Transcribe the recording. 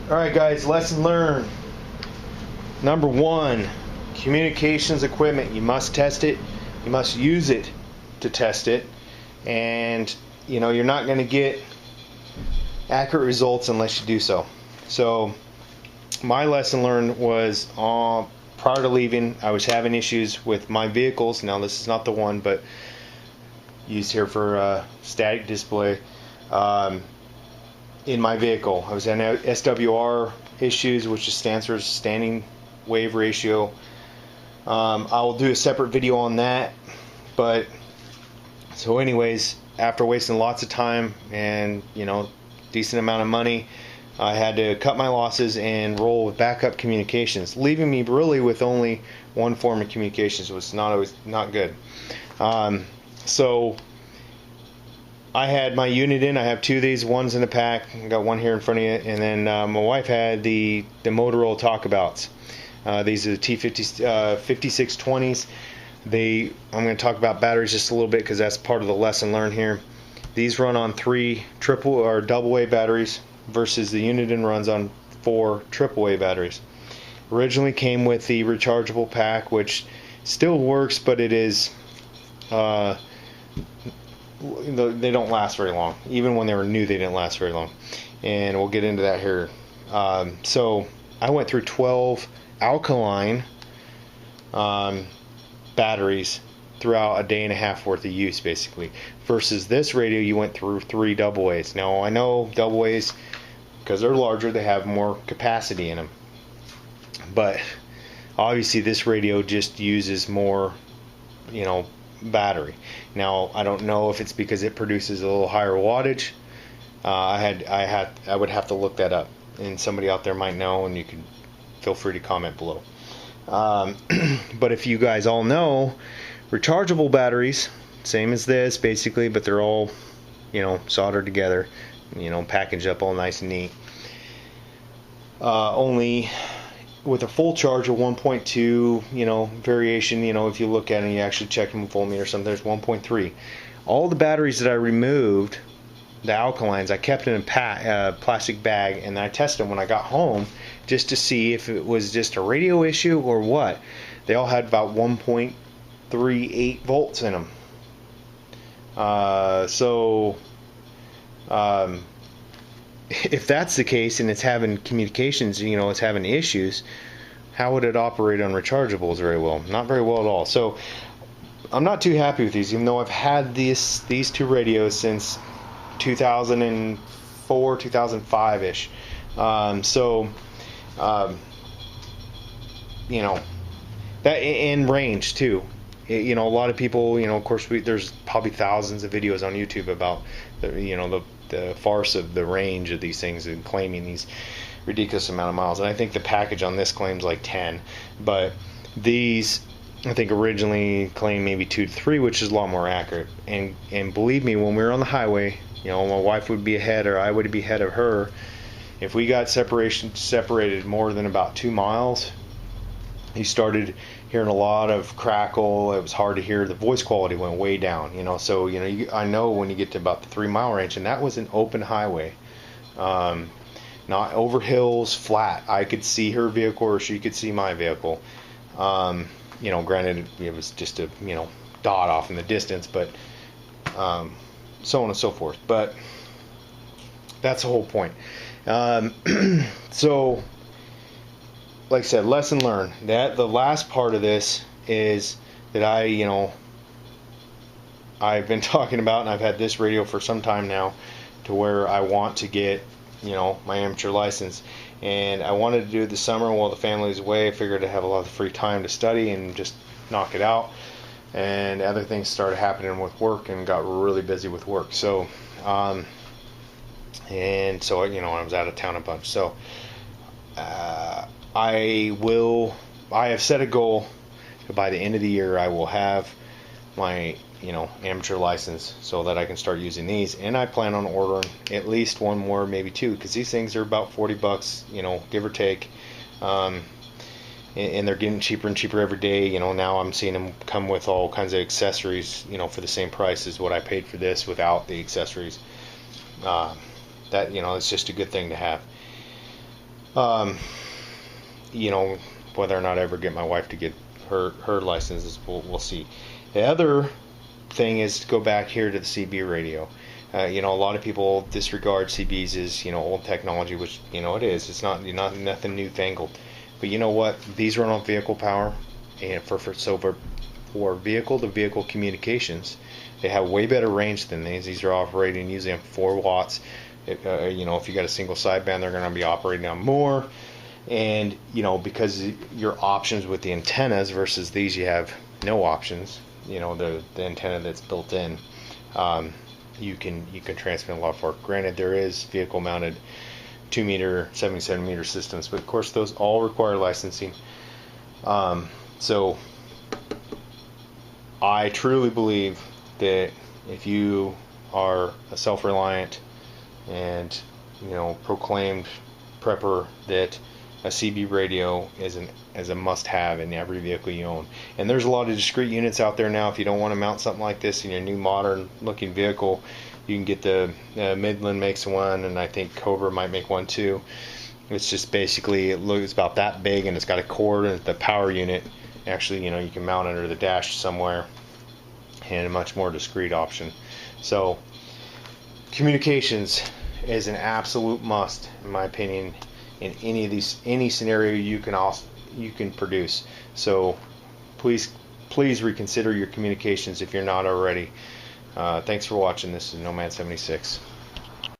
Alright guys, lesson learned. Number one, communications equipment. You must test it. You must use it to test it. And you're not going to get accurate results unless you do so. So my lesson learned was prior to leaving, I was having issues with my vehicles. Now this is not the one, but used here for static display. In my vehicle, I was having SWR issues, which stands for standing wave ratio. I will do a separate video on that. But so anyways, after wasting lots of time and decent amount of money, I had to cut my losses and roll with backup communications, leaving me really with only one form of communications, which was not good. So I had my unit in. I have two of these. One's in the pack. I got one here in front of you. And then my wife had the Motorola Talkabouts. These are the T5620s. I'm going to talk about batteries just a little bit because that's part of the lesson learned here. These run on 3 triple or double A batteries versus the Uniden runs on 4 triple A batteries. Originally came with the rechargeable pack, which still works, but it is they don't last very long. Even when they were new, they didn't last very long, and we'll get into that here. So I went through 12 alkaline batteries throughout a day and a half worth of use, basically, versus this radio you went through 3 double A's. Now I know double A's, because they're larger, they have more capacity in them, but obviously this radio just uses more battery. Now I don't know if it's because it produces a little higher wattage. I would have to look that up, and somebody out there might know, and you can feel free to comment below. But if you guys all know, rechargeable batteries, same as this basically, but they're all soldered together, packaged up all nice and neat. Only with a full charge of 1.2, variation, if you look at it and you actually check them with voltmeter or something, there's 1.3. All the batteries that I removed, the alkalines, I kept in a plastic bag, and I tested them when I got home just to see if it was just a radio issue or what. They all had about 1.38 volts in them. If that's the case and it's having communications, it's having issues, how would it operate on rechargeables very well? Not very well at all. So I'm not too happy with these, even though I've had these 2 radios since 2004, 2005-ish. That in range too. A lot of people, of course, there's probably thousands of videos on YouTube about the farce of the range of these things and claiming these ridiculous amount of miles. And I think the package on this claims like 10, but these I think originally claimed maybe 2 to 3, which is a lot more accurate. And believe me, when we were on the highway, my wife would be ahead, or I would be ahead of her. If we got separated more than about 2 miles, you started hearing a lot of crackle. It was hard to hear. The voice quality went way down. So I know when you get to about the 3-mile range, and that was an open highway, not over hills, flat. I could see her vehicle, or she could see my vehicle. Granted, it was just a dot off in the distance, but so on and so forth. But that's the whole point. So like I said, lesson learned. That the last part of this is that I've been talking about, and I've had this radio for some time now, to where I want to get my amateur license, and I wanted to do it this summer while the family was away. I figured I'd have a lot of free time to study and just knock it out, and other things started happening with work and got really busy with work. So I was out of town a bunch. So I have set a goal that by the end of the year I will have my amateur license, so that I can start using these. And I plan on ordering at least one more, maybe 2, because these things are about $40, give or take. And they're getting cheaper and cheaper every day. Now I'm seeing them come with all kinds of accessories, for the same price as what I paid for this without the accessories. That it's just a good thing to have. You know, whether or not I ever get my wife to get her licenses, we'll see. The other thing is to go back here to the CB radio. You know, a lot of people disregard CBs as, you know, old technology, which, you know, it is. It's not nothing newfangled. But you know what? These run on vehicle power, and for vehicle to vehicle communications, they have way better range than these. These are operating usually on 4 watts. You know, if you got a single sideband, they're going to be operating on more. And, you know, because your options with the antennas versus these, you have no options. You know, the antenna that's built in, you can transmit a lot more. Granted, there is vehicle mounted 2 meter, 77 meter systems, but of course those all require licensing. So I truly believe that if you are a self-reliant and, you know, proclaimed prepper, that a CB radio is a must-have in every vehicle you own. And there's a lot of discrete units out there now. If you don't want to mount something like this in your new modern-looking vehicle, you can get the Midland makes one, and I think Cobra might make one too. It's just basically, it's about that big, and it's got a cord and the power unit. Actually, you know, you can mount under the dash somewhere, and a much more discreet option. So communications is an absolute must, in my opinion, in any scenario you can produce. So please reconsider your communications if you're not already. Thanks for watching. This is Nomad 76.